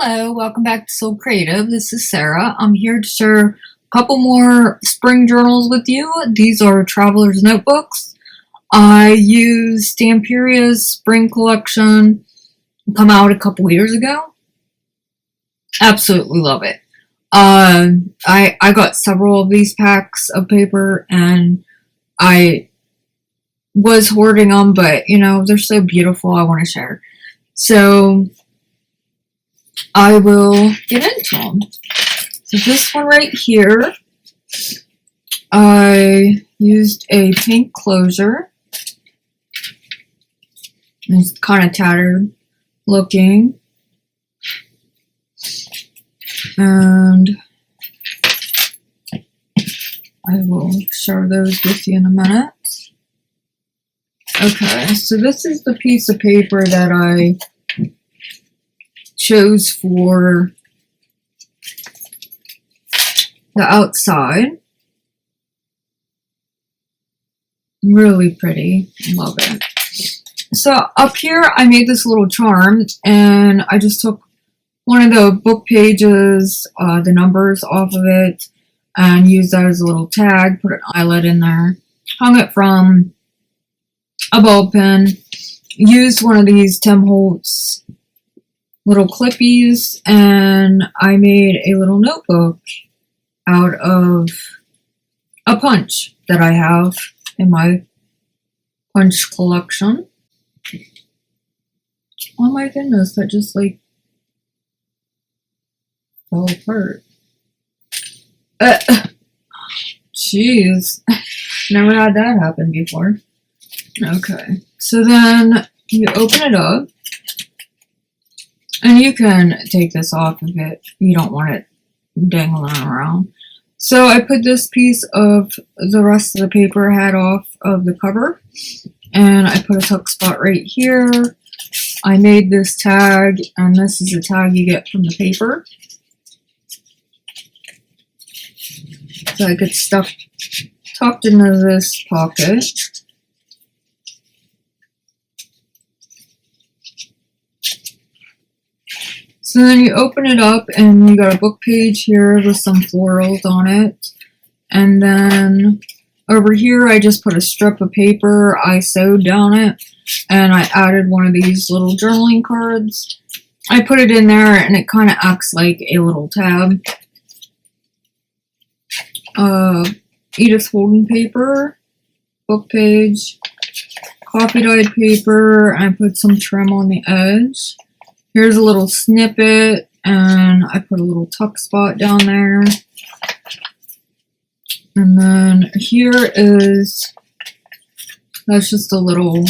Hello, welcome back to Soul Creative. This is Sarah. I'm here to share a couple more spring journals with you. These are Traveler's Notebooks. I used Stamperia's spring collection, come out a couple years ago. Absolutely love it. I got several of these packs of paper and I was hoarding them, but you know, they're so beautiful, I want to share. So I will get into them. So this one right here, I used a pink closure. It's kind of tattered looking. And I will share those with you in a minute. Okay, so this is the piece of paper that I chose for the outside. Really pretty. Love it. So up here I made this little charm and I just took one of the book pages, the numbers off of it, and used that as a little tag, put an eyelet in there, hung it from a ball pen, used one of these Tim Holtz little clippies, and I made a little notebook out of a punch that I have in my punch collection. Oh my goodness, that just like fell apart. Jeez, never had that happen before. Okay, so then you open it up. And you can take this off if you don't want it dangling around. So I put this piece of the rest of the paper head off of the cover. And I put a tuck spot right here. I made this tag, and this is the tag you get from the paper. So it gets tucked into this pocket. So then you open it up and you got a book page here with some florals on it. And then over here I just put a strip of paper, I sewed down it, and I added one of these little journaling cards. I put it in there and it kind of acts like a little tab. Edith Holden paper, book page, coffee dyed paper, and I put some trim on the edge. Here's a little snippet, and I put a little tuck spot down there. And then here that's just a little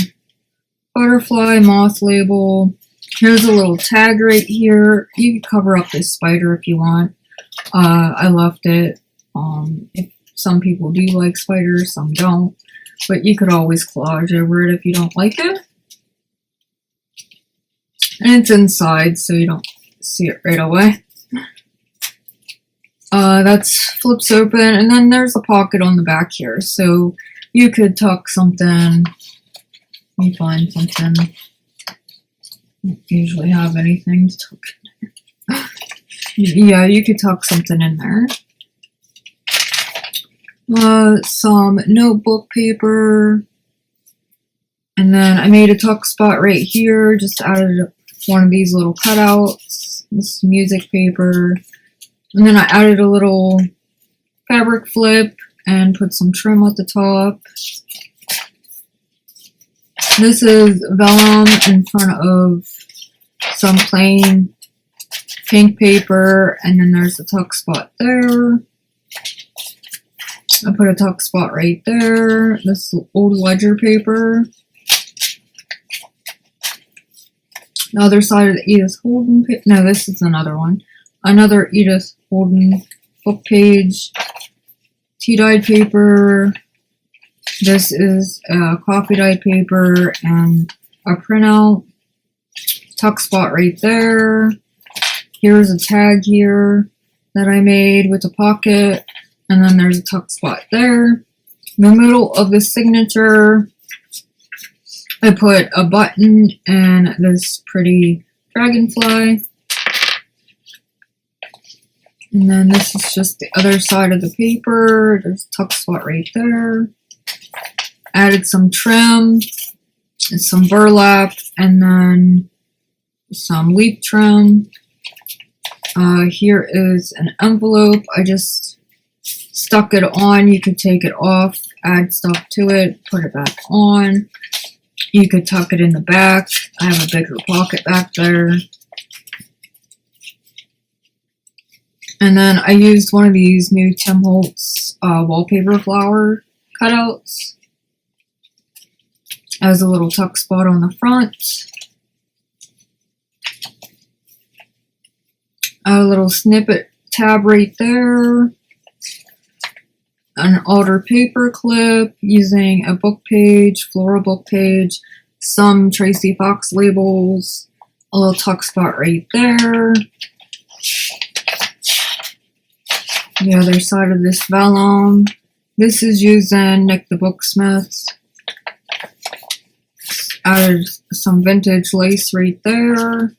butterfly moth label. Here's a little tag right here. You can cover up this spider if you want. I left it. If some people do like spiders, some don't. But you could always collage over it if you don't like it. And it's inside, so you don't see it right away. That's flips open, and then there's a pocket on the back here, so you could tuck something. Let me find something. I don't usually have anything to tuck in there. Yeah, you could tuck something in there. Some notebook paper, and then I made a tuck spot right here. Just added one of these little cutouts, this music paper, and then I added a little fabric flip and put some trim at the top. This is vellum in front of some plain pink paper, and then there's a tuck spot there. I put a tuck spot right there. This old ledger paper. The other side of the Edith Holden page. No, this is another one. Another Edith Holden book page. Tea-dyed paper. This is coffee dyed paper and a printout. Tuck spot right there. Here's a tag here that I made with a pocket. And then there's a tuck spot there. In the middle of the signature, I put a button and this pretty dragonfly. And then this is just the other side of the paper. There's a tuck spot right there. Added some trim, and some burlap, and then some leaf trim. Here is an envelope. I just stuck it on. You could take it off, add stuff to it, put it back on. You could tuck it in the back. I have a bigger pocket back there. And then I used one of these new Tim Holtz wallpaper flower cutouts as a little tuck spot on the front. A little snippet tab right there. An alder paper clip using a book page, floral book page, some Tracie Fox labels, a little tuck spot right there. The other side of this vellum. This is using NikthBooksmith. Added some vintage lace right there.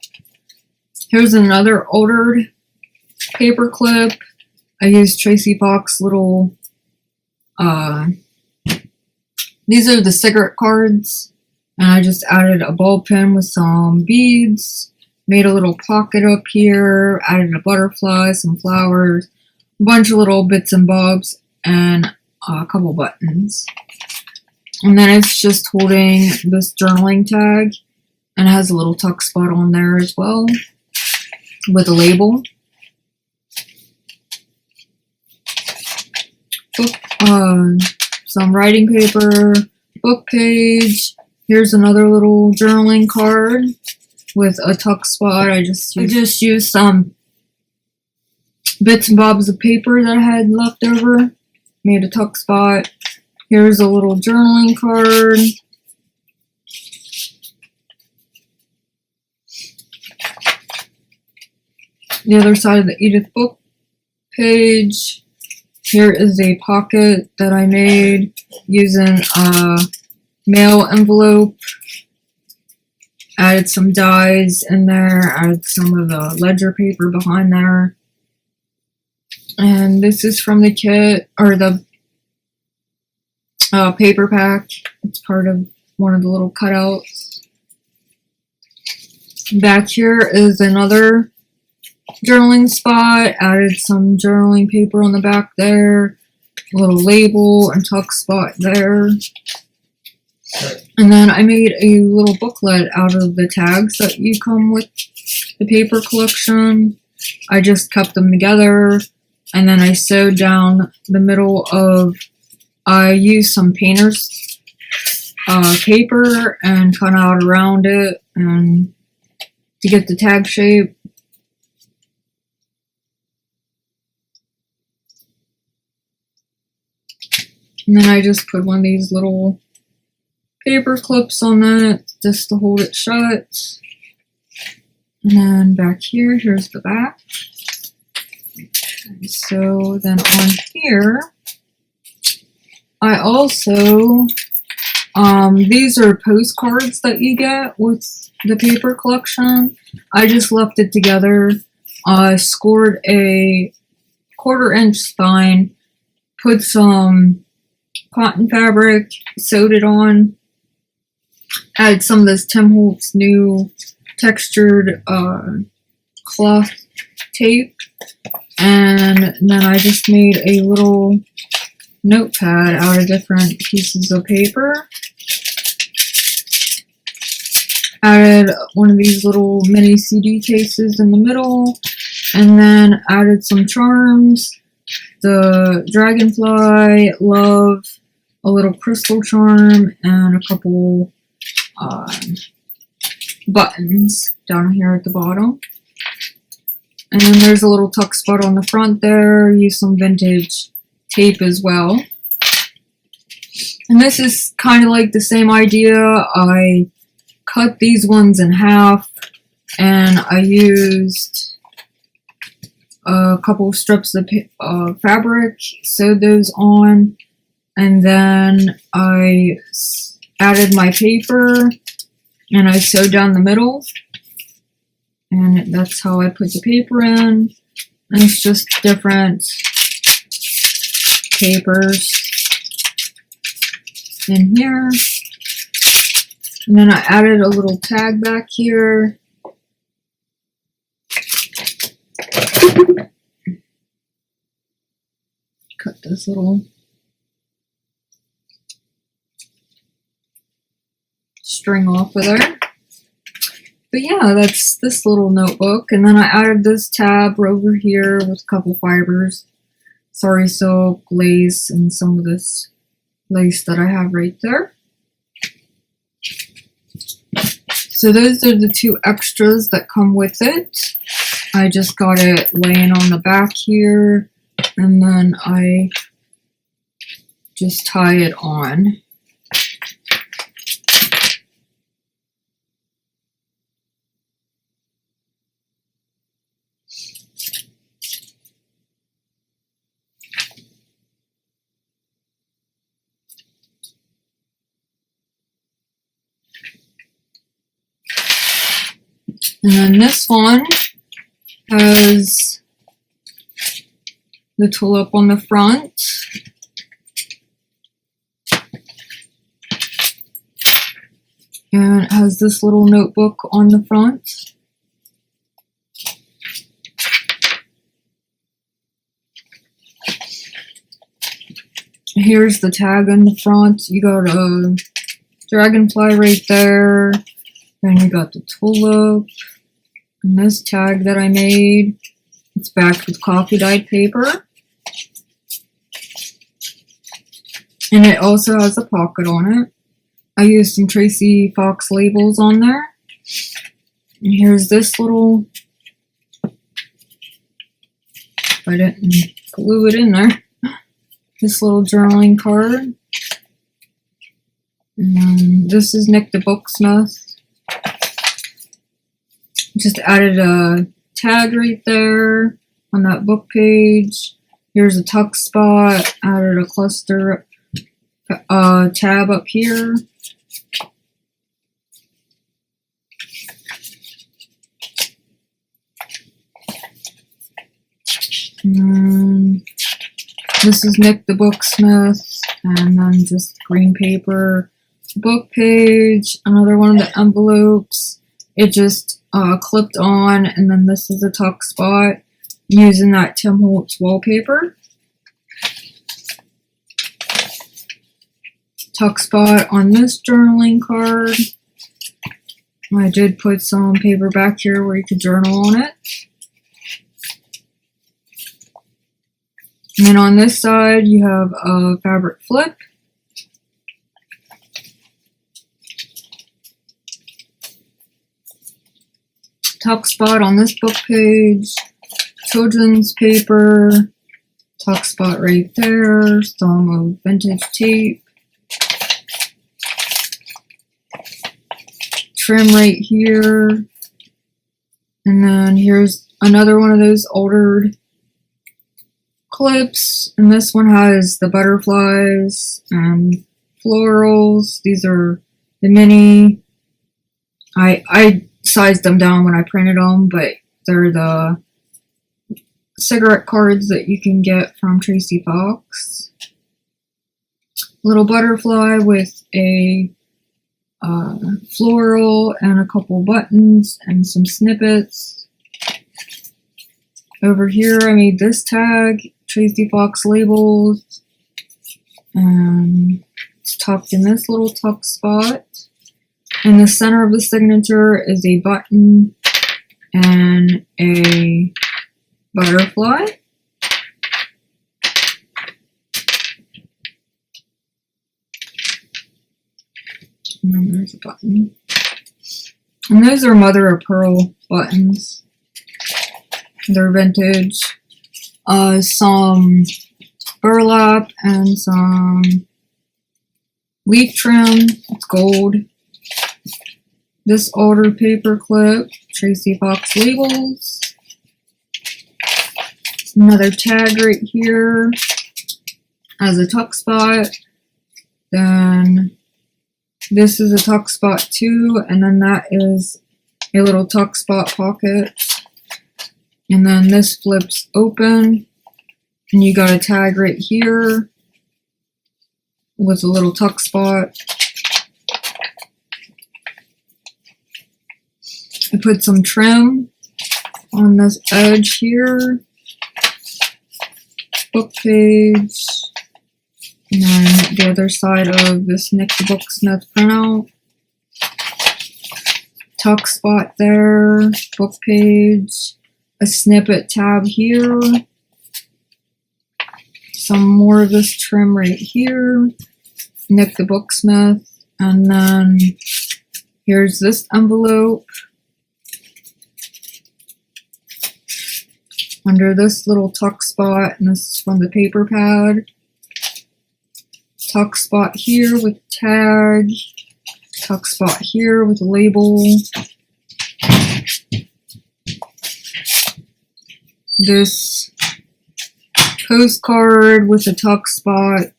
Here's another altered paper clip. I used Tracie Fox little, these are the cigarette cards. And I just added a ball pin with some beads. Made a little pocket up here. Added a butterfly, some flowers. A bunch of little bits and bobs. And a couple buttons. And then it's just holding this journaling tag. And it has a little tuck spot on there as well. With a label. Some writing paper, book page. Here's another little journaling card with a tuck spot. I just used some bits and bobs of paper that I had left over. Made a tuck spot. Here's a little journaling card. The other side of the Edith book page. Here is a pocket that I made using a mail envelope. Added some dies in there. Added some of the ledger paper behind there. And this is from the kit, or the paper pack. It's part of one of the little cutouts. Back here is another journaling spot. Added some journaling paper on the back there. A little label and tuck spot there. And then I made a little booklet out of the tags that you come with the paper collection. I just kept them together. And then I sewed down the middle of, I used some painter's paper and cut out around it and to get the tag shape. And then I just put one of these little paper clips on that just to hold it shut. And then back here, here's the back. So then on here, I also, these are postcards that you get with the paper collection. I just left it together. I scored a 1/4-inch spine, put some cotton fabric, sewed it on, added some of this Tim Holtz new textured cloth tape, and then I just made a little notepad out of different pieces of paper. Added one of these little mini CD cases in the middle, and then added some charms, the dragonfly, love, a little crystal charm, and a couple buttons down here at the bottom. And then there's a little tuck spot on the front there. Use some vintage tape as well. And this is kind of like the same idea. I cut these ones in half and I used a couple of strips of fabric, sewed those on, and then I added my paper and I sewed down the middle, and that's how I put the paper in. And it's just different papers in here. And then I added a little tag back here. Cut this little string off of there. But yeah, that's this little notebook. And then I added this tab over here with a couple fibers. Sorry silk, lace, and some of this lace that I have right there. So those are the two extras that come with it. I just got it laying on the back here, and then I just tie it on. And then this one has the tulip on the front. And it has this little notebook on the front. Here's the tag on the front. You got a dragonfly right there. Then you got the tulip. And this tag that I made, it's backed with coffee dyed paper. And it also has a pocket on it. I used some Tracie Fox labels on there. And here's this little, I didn't glue it in there, this little journaling card. And then this is NikthBooksmith. Just added a tag right there on that book page. Here's a tuck spot. Added a cluster tab up here. And this is NikthBooksmith, and then just green paper, book page, another one of the envelopes. It just clipped on, and then this is a tuck spot using that Tim Holtz wallpaper. Tuck spot on this journaling card. I did put some paper back here where you could journal on it. And then on this side you have a fabric flip. Tuck spot on this book page, children's paper, tuck spot right there, some vintage tape, trim right here, and then here's another one of those altered clips, and this one has the butterflies and florals. These are the mini. I sized them down when I printed them, but they're the cigarette cards that you can get from Tracie Fox. Little butterfly with a floral and a couple buttons and some snippets. Over here I made this tag, Tracie Fox labels, and it's tucked in this little tuck spot. In the center of the signature is a button and a butterfly. And then there's a button. And those are mother of pearl buttons. They're vintage. Some burlap and some leaf trim. It's gold. This older paper clip, Tracie Fox labels. Another tag right here as a tuck spot. Then this is a tuck spot too, and then that is a little tuck spot pocket. And then this flips open, and you got a tag right here with a little tuck spot. I put some trim on this edge here, book page, and then the other side of this NikthBooksmith printout. Tuck spot there, book page, a snippet tab here, some more of this trim right here, NikthBooksmith, and then here's this envelope. Under this little tuck spot, and this is from the paper pad. Tuck spot here with tag. Tuck spot here with a label. This postcard with a tuck spot.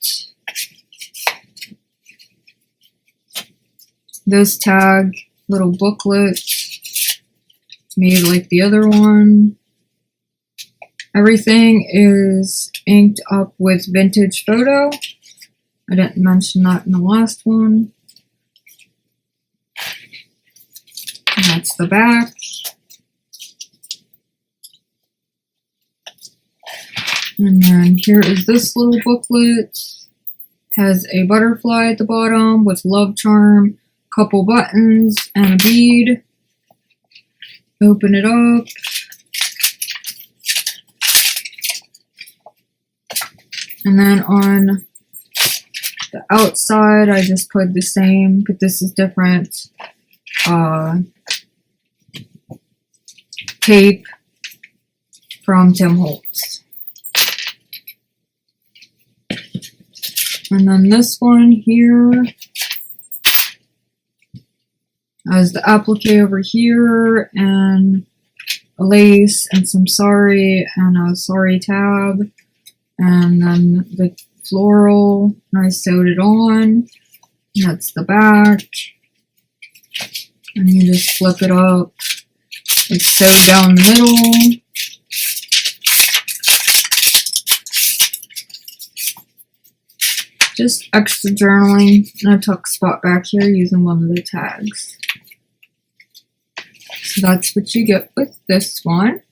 This tag, little booklet, made like the other one. Everything is inked up with vintage photo. I didn't mention that in the last one. And that's the back. And then here is this little booklet. Has a butterfly at the bottom with love charm, couple buttons, and a bead. Open it up. And then on the outside, I just put the same, but this is different. Tape from Tim Holtz. And then this one here has the applique over here, and a lace, and some sari, and a sari tab. And then the floral, and I sewed it on. And that's the back. And you just flip it up. It's sewed down the middle. Just extra journaling, and a tuck spot back here using one of the tags. So that's what you get with this one.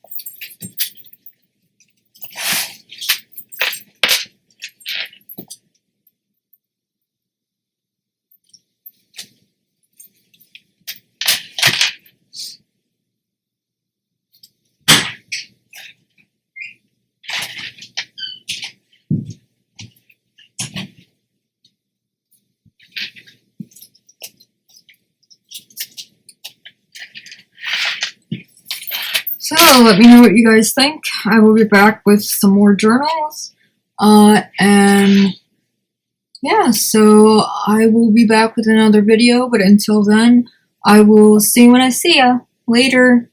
So let me know what you guys think. I will be back with some more journals. And yeah, so I will be back with another video, but until then, I will see you when I see ya. Later.